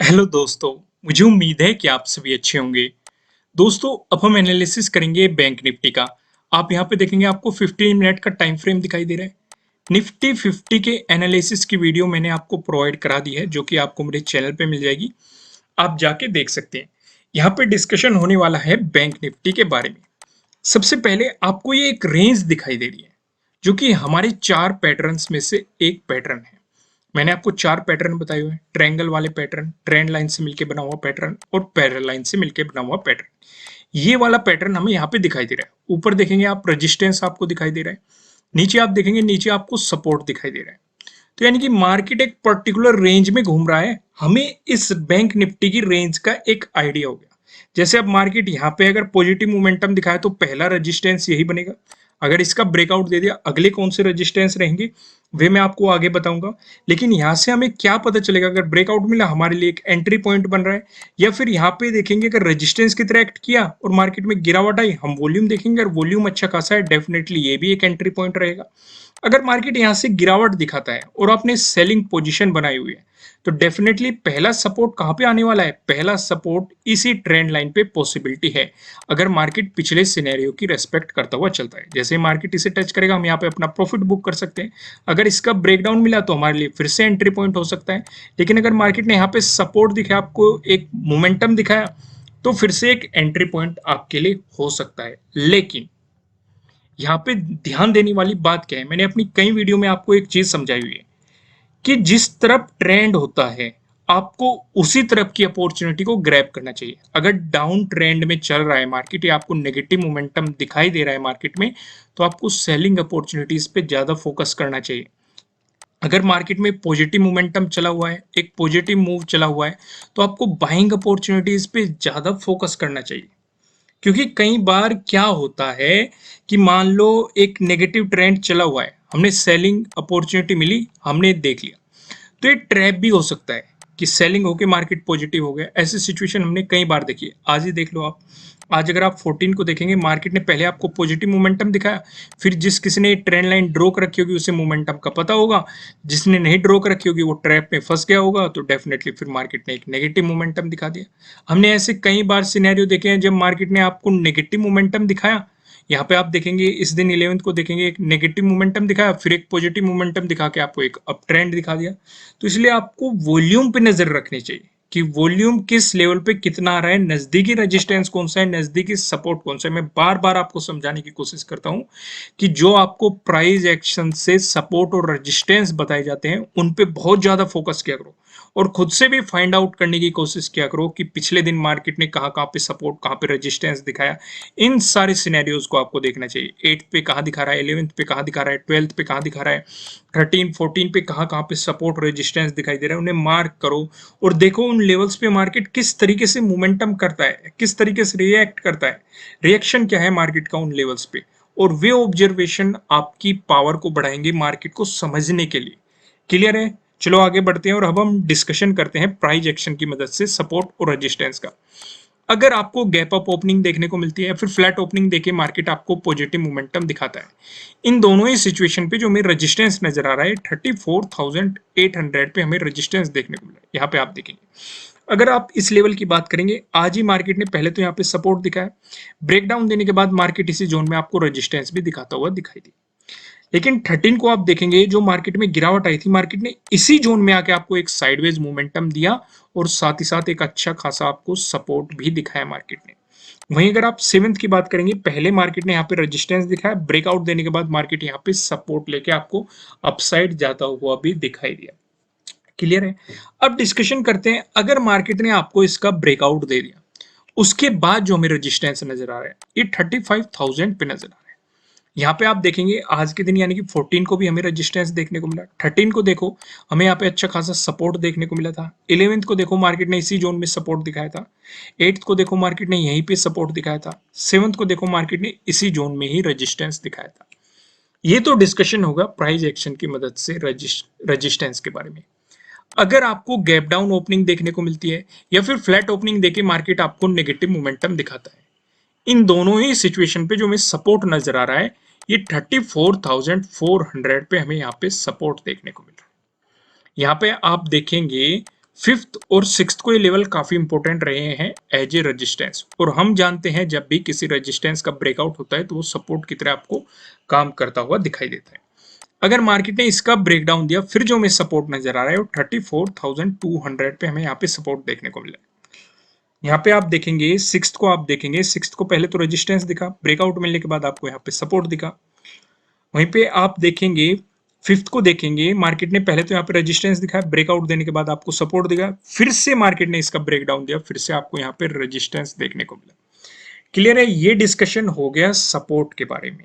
Hello दोस्तों। मुझे उम्मीद है कि आप सभी अच्छे होंगे। दोस्तों, अब हम एनालिसिस करेंगे बैंक निफ्टी का। आप यहाँ पे देखेंगे आपको 15 मिनट का टाइम फ्रेम दिखाई दे रहा है। निफ्टी 50 के एनालिसिस की वीडियो मैंने आपको प्रोवाइड करा दी है, जो कि आपको मेरे चैनल पे मिल जाएगी। आप जाके देख सकते हैं। यहाँ पे डिस्कशन होने वाला है बैंक निफ्टी के बारे में। सबसे पहले आपको ये एक रेंज दिखाई दे रही है, जो कि हमारे 4 पैटर्न्स में से एक पैटर्न है। मैंने आपको 4 पैटर्न बताए हुए हैं। ट्रायंगल वाले पैटर्न, ट्रेंड लाइन से मिलकर बना हुआ पैटर्न और पैरेलल लाइन से मिलकर बना हुआ पैटर्न। ये वाला पैटर्न हमें यहाँ पे दिखाई दे रहा है। ऊपर देखेंगे आप रेजिस्टेंस आपको दिखाई दे रहा है। नीचे आप देखेंगे, नीचे आपको सपोर्ट दिखाई दे रहा है। तो यानी कि मार्केट एक पर्टिकुलर रेंज में घूम रहा है। हमें इस बैंक निफ्टी की रेंज का एक आइडिया हो गया। जैसे अब मार्केट यहाँ पे अगर पॉजिटिव मोमेंटम दिखाए तो पहला रेजिस्टेंस यही बनेगा। अगर इसका ब्रेकआउट दे दिया, अगले कौन से रेजिस्टेंस रहेंगे वे मैं आपको आगे बताऊंगा। लेकिन यहाँ से हमें क्या पता चलेगा, अगर ब्रेकआउट मिला हमारे लिए एक एंट्री पॉइंट बन रहा है, या फिर यहाँ पे देखेंगे अगर रेजिस्टेंस की तरह एक्ट किया और मार्केट में गिरावट आई, हम वॉल्यूम देखेंगे और वॉल्यूम अच्छा खासा है, डेफिनेटली ये भी एक एंट्री पॉइंट रहेगा। अगर मार्केट यहाँ से गिरावट दिखाता है और आपने सेलिंग पोजीशन बनाई हुई है, तो डेफिनेटली पहला सपोर्ट कहाँ पे आने वाला है? पहला सपोर्ट इसी ट्रेंड लाइन पे पॉसिबिलिटी है, अगर मार्केट पिछले सिनेरियो की रेस्पेक्ट करता हुआ चलता है। जैसे मार्केट इसे टच करेगा, हम यहाँ पे अपना प्रॉफिट बुक कर सकते हैं। अगर इसका ब्रेकडाउन मिला तो हमारे लिए फिर से एंट्री पॉइंट हो सकता है। लेकिन अगर मार्केट ने यहाँ पे सपोर्ट दिखाया, आपको एक मोमेंटम दिखाया, तो फिर से एक एंट्री पॉइंट आपके लिए हो सकता है। लेकिन यहाँ पे ध्यान देने वाली बात क्या है, मैंने अपनी कई वीडियो में आपको एक चीज समझाई हुई है कि जिस तरफ ट्रेंड होता है, आपको उसी तरफ की अपॉर्चुनिटी को ग्रैब करना चाहिए। अगर डाउन ट्रेंड में चल रहा है मार्केट, या आपको नेगेटिव मोमेंटम दिखाई दे रहा है मार्केट में, तो आपको सेलिंग अपॉर्चुनिटीज पे ज्यादा फोकस करना चाहिए। अगर मार्केट में पॉजिटिव मोमेंटम चला हुआ है, एक पॉजिटिव मूव चला हुआ है, तो आपको बाइंग अपॉर्चुनिटीज पे ज्यादा फोकस करना चाहिए। क्योंकि कई बार क्या होता है कि मान लो एक नेगेटिव ट्रेंड चला हुआ है, हमने सेलिंग अपॉर्चुनिटी मिली, हमने देख लिया, तो ये ट्रैप भी हो सकता है कि सेलिंग होके मार्केट पॉजिटिव हो गया। ऐसी सिचुएशन हमने कई बार देखी है। आज ही देख लो आप। आज अगर आप 14 को देखेंगे, मार्केट ने पहले आपको पॉजिटिव मोमेंटम दिखाया, फिर जिस किसी ने ट्रेंड लाइन ड्रॉ कर रखी होगी उसे मोमेंटम का पता होगा, जिसने नहीं ड्रॉ कर रखी होगी वो ट्रैप में फंस गया होगा, तो डेफिनेटली फिर मार्केट ने एक नेगेटिव मोमेंटम दिखा दिया। हमने ऐसे कई बार सिनेरियो देखे हैं जब मार्केट ने आपको नेगेटिव मोमेंटम दिखाया। यहाँ पे आप देखेंगे इस दिन 11 को देखेंगे, एक नेगेटिव मोमेंटम दिखाया, फिर एक पॉजिटिव मोमेंटम दिखा के आपको एक अप ट्रेंड दिखा दिया। तो इसलिए आपको वॉल्यूम पे नजर रखनी चाहिए कि वॉल्यूम किस लेवल पे कितना आ रहा है, नजदीकी रेजिस्टेंस कौन सा है, नजदीकी सपोर्ट कौन सा है। मैं बार बार आपको समझाने की कोशिश करता हूं कि जो आपको प्राइस एक्शन से सपोर्ट और रेजिस्टेंस बताए जाते हैं, उन पे बहुत ज्यादा फोकस किया करो और खुद से भी फाइंड आउट करने की कोशिश किया करो कि पिछले दिन मार्केट ने कहाँ कहाँ पे सपोर्ट, कहाँ पे रेजिस्टेंस दिखाया। इन सारे सिनेरियोज को आपको देखना चाहिए। 8 पे कहाँ दिखा रहा है, 11th पे कहाँ दिखा रहा है, 12th पे कहाँ दिखा रहा है, 13 14 पे कहाँ कहाँ पे सपोर्ट रेजिस्टेंस दिखाई दे रहा है, उन्हें मार्क करो और देखो उन लेवल्स पे मार्केट किस तरीके से मोमेंटम करता है, किस तरीके से रिएक्ट करता है, रिएक्शन क्या है मार्केट का उन लेवल्स पे। और वे ऑब्जर्वेशन आपकी पावर को बढ़ाएंगे मार्केट को समझने के लिए। क्लियर है? चलो आगे बढ़ते हैं और अब हम डिस्कशन करते हैं प्राइस एक्शन की मदद से सपोर्ट और रेजिस्टेंस का। अगर आपको गैप अप ओपनिंग देखने को मिलती है, फिर फ्लैट ओपनिंग देके मार्केट आपको पॉजिटिव मोमेंटम दिखाता है, इन दोनों ही सिचुएशन पे जो हमें रेजिस्टेंस नजर आ रहा है 34,800 पे हमें रेजिस्टेंस देखने को मिला है। यहाँ पे आप देखेंगे, अगर आप इस लेवल की बात करेंगे, आज ही मार्केट ने पहले तो यहाँ पे सपोर्ट दिखाया, ब्रेकडाउन देने के बाद मार्केट इसी जोन में आपको रेजिस्टेंस भी दिखाता हुआ दिखाई दी। लेकिन 13 को आप देखेंगे, जो मार्केट में गिरावट आई थी, मार्केट ने इसी जोन में आके आपको एक साइडवेज मोमेंटम दिया और साथ ही साथ एक अच्छा खासा आपको सपोर्ट भी दिखाया मार्केट ने। वहीं अगर आप 7th की बात करेंगे, पहले मार्केट ने यहाँ पे रेजिस्टेंस दिखाया, ब्रेकआउट देने के बाद मार्केट यहाँ पे सपोर्ट लेके आपको अपसाइड जाता हुआ भी दिखाई दिया। क्लियर है? अब डिस्कशन करते हैं, अगर मार्केट ने आपको इसका ब्रेकआउट दे दिया, उसके बाद जो हमें रेजिस्टेंस नजर आ रहा है ये 35,000 पे नजर आ रहा है। यहाँ पे आप देखेंगे आज के दिन यानी कि 14 को भी हमें रेजिस्टेंस देखने को मिला, 13 को देखो हमें यहाँ पे अच्छा खासा सपोर्ट देखने को मिला था, 11th को देखो मार्केट ने इसी जोन में सपोर्ट दिखाया था, 8th को देखो मार्केट ने यहीं पे सपोर्ट दिखाया था, 7th को देखो मार्केट ने इसी जोन में ही रेजिस्टेंस दिखाया था। ये तो डिस्कशन होगा प्राइस एक्शन की मदद से रेजिस्टेंस के बारे में। अगर आपको गैप डाउन ओपनिंग देखने को मिलती है या फिर फ्लैट ओपनिंग देके मार्केट आपको नेगेटिव मोमेंटम दिखाता है, इन दोनों ही सिचुएशन पे जो हमें सपोर्ट नजर आ रहा है ये 34,400 पे हमें यहाँ पे सपोर्ट देखने को मिल रहा है। यहाँ पे आप देखेंगे फिफ्थ और सिक्स्थ को ये लेवल काफी इंपॉर्टेंट रहे हैं एज ए रेजिस्टेंस, और हम जानते हैं जब भी किसी रेजिस्टेंस का ब्रेकआउट होता है तो वो सपोर्ट की तरह आपको काम करता हुआ दिखाई देता है। अगर मार्केट ने इसका ब्रेकडाउन दिया, फिर जो हमें सपोर्ट नजर आ रहा है वो 34,200 पे हमें यहाँ पे सपोर्ट देखने को मिला है। यहाँ पे आप देखेंगे सिक्स्थ को, आप देखेंगे सिक्स्थ को पहले तो रेजिस्टेंस दिखा, ब्रेकआउट मिलने के बाद आपको यहाँ पे सपोर्ट दिखा। वहीं पे आप देखेंगे फिफ्थ को, देखेंगे मार्केट ने पहले तो यहाँ पे रेजिस्टेंस दिखाया, ब्रेकआउट देने के बाद आपको सपोर्ट दिखा, फिर से मार्केट ने इसका ब्रेकडाउन दिया, फिर से आपको यहाँ पे रेजिस्टेंस देखने को मिला। क्लियर है, ये डिस्कशन हो गया सपोर्ट के बारे में।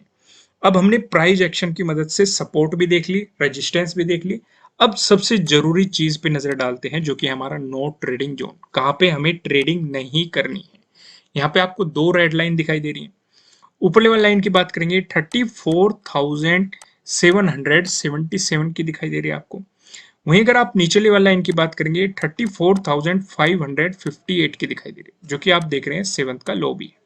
अब हमने प्राइस एक्शन की मदद से सपोर्ट भी देख ली, रेजिस्टेंस भी देख ली। अब सबसे जरूरी चीज पे नजर डालते हैं जो कि हमारा नो ट्रेडिंग जोन, कहाँ पे हमें ट्रेडिंग नहीं करनी है। यहाँ पे आपको दो रेड लाइन दिखाई दे रही है। ऊपर लेवल लाइन की बात करेंगे 34,777 की दिखाई दे रही है आपको। वहीं अगर आप नीचे लेवल लाइन की बात करेंगे 34,558 की दिखाई दे रही है, जो कि आप देख रहे हैं सेवंथ का लो भी है।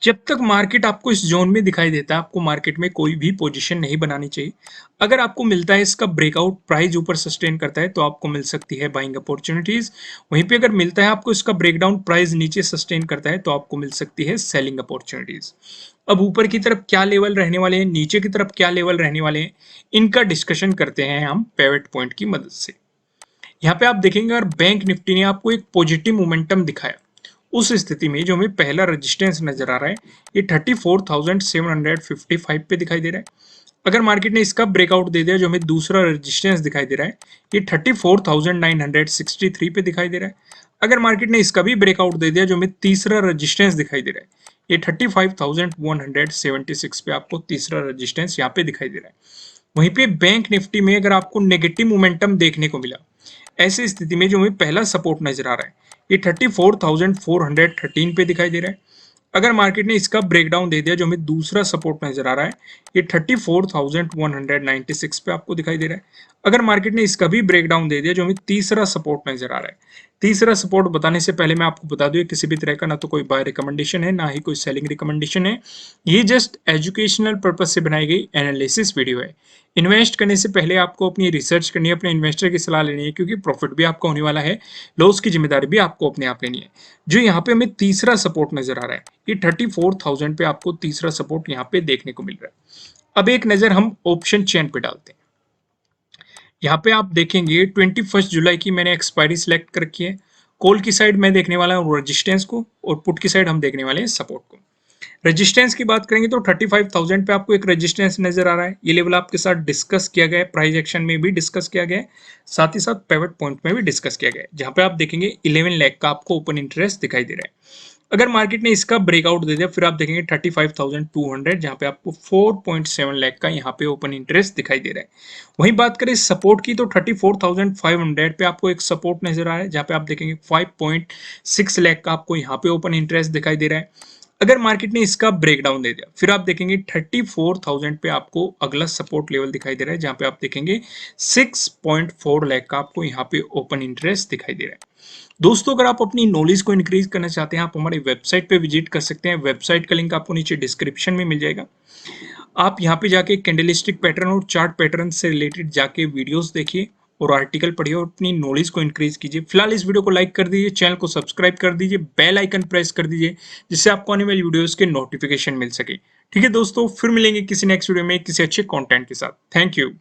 जब तक मार्केट आपको इस जोन में दिखाई देता है, आपको मार्केट में कोई भी पोजीशन नहीं बनानी चाहिए। अगर आपको मिलता है इसका ब्रेकआउट, प्राइस ऊपर सस्टेन करता है तो आपको मिल सकती है बाइंग अपॉर्चुनिटीज। वहीं पे अगर मिलता है आपको इसका ब्रेकडाउन, प्राइस नीचे सस्टेन करता है तो आपको मिल सकती है सेलिंग अपॉर्चुनिटीज। अब ऊपर की तरफ क्या लेवल रहने वाले हैं, नीचे की तरफ क्या लेवल रहने वाले हैं, इनका डिस्कशन करते हैं हम पिवट पॉइंट की मदद से। यहाँ पे आप देखेंगे अगर बैंक निफ्टी ने आपको एक पॉजिटिव मोमेंटम दिखाया, उस स्थिति में जो हमें पहला रेजिस्टेंस नजर आ रहा है ये 34,755 पे दिखाई दे रहा है। अगर मार्केट ने इसका ब्रेकआउट दे दिया, जो हमें दूसरा रेजिस्टेंस दिखाई दे रहा है ये 34,963 पे दिखाई दे रहा है। अगर मार्केट ने इसका भी ब्रेकआउट दे दिया, जो हमें तीसरा रेजिस्टेंस दिखाई दे रहा है ये 35,176 पे आपको तीसरा रेजिस्टेंस यहाँ पे दिखाई दे रहा है। वहीं पे बैंक निफ्टी में अगर आपको नेगेटिव मोमेंटम देखने को मिला, ऐसी स्थिति में जो हमें पहला सपोर्ट नजर आ रहा है ये 34,413 पे दिखाई दे रहा है। अगर मार्केट ने इसका ब्रेकडाउन दे दिया, जो हमें दूसरा सपोर्ट नजर आ रहा है ये 34,196 पे आपको दिखाई दे रहा है। अगर मार्केट ने इसका भी ब्रेकडाउन दे दिया, जो हमें तीसरा सपोर्ट नजर आ रहा है। तीसरा सपोर्ट बताने से पहले मैं आपको बता दूं, किसी भी तरह का ना तो कोई बाय रिकमेंडेशन है, ना ही कोई सेलिंग रिकमेंडेशन है। ये जस्ट एजुकेशनल पर्पज से बनाई गई एनालिसिस वीडियो है। इन्वेस्ट करने से पहले आपको अपनी रिसर्च करनी है, अपने इन्वेस्टर की सलाह लेनी है, क्योंकि प्रॉफिट भी आपका होने वाला है, लॉस की जिम्मेदारी भी आपको अपने आप लेनी है। जो यहाँ पे हमें तीसरा सपोर्ट नजर आ रहा है ये 34,000 पे आपको तीसरा सपोर्ट यहाँ पे देखने को मिल रहा है। अब एक नजर हम ऑप्शन चेन पे डालते हैं। यहाँ पे आप देखेंगे 21 जुलाई की मैंने एक्सपायरी सिलेक्ट कर रखी है। कॉल की साइड मैं देखने वाला हूँ रेजिस्टेंस को, और पुट की साइड हम देखने वाले हैं सपोर्ट को। रेजिस्टेंस की बात करेंगे तो 35,000 पे आपको एक रेजिस्टेंस नजर आ रहा है। ये लेवल आपके साथ डिस्कस किया गया है, प्राइस एक्शन में भी डिस्कस किया गया है, साथ ही साथ पिवट पॉइंट में भी डिस्कस किया गया है, जहां पे आप देखेंगे 11 लाख का आपको ओपन इंटरेस्ट दिखाई दे रहा है। अगर मार्केट ने इसका ब्रेकआउट दे दिया, फिर आप देखेंगे 35,200, जहां पे आपको 4.7 लाख का यहाँ पे ओपन इंटरेस्ट दिखाई दे रहा है। वहीं बात करें सपोर्ट की तो 34,500 पे आपको एक सपोर्ट नजर आ रहा है, जहां पे आप देखेंगे 5.6 लाख का आपको यहाँ पे ओपन इंटरेस्ट दिखाई दे रहा है। अगर मार्केट ने इसका ब्रेकडाउन दे दिया, फिर आप देखेंगे 34,000 पे आपको अगला सपोर्ट लेवल दिखाई दे रहा है, जहां पे आप देखेंगे 6.4 लाख का आपको यहाँ पे ओपन इंटरेस्ट दिखाई दे रहा है। दोस्तों, अगर आप अपनी नॉलेज को इंक्रीज करना चाहते हैं, आप हमारी वेबसाइट पे विजिट कर सकते हैं। वेबसाइट का लिंक आपको नीचे डिस्क्रिप्शन में मिल जाएगा। आप यहाँ पे जाके कैंडलस्टिक पैटर्न और चार्ट पैटर्न से रिलेटेड जाके वीडियोस देखिए और आर्टिकल पढ़िए और अपनी नॉलेज को इंक्रीज कीजिए। फिलहाल इस वीडियो को लाइक कर दीजिए, चैनल को सब्सक्राइब कर दीजिए, बेल आइकन प्रेस कर दीजिए, जिससे आपको आने वाली वीडियोस के नोटिफिकेशन मिल सके। ठीक है दोस्तों, फिर मिलेंगे किसी नेक्स्ट वीडियो में किसी अच्छे कंटेंट के साथ। Thank you.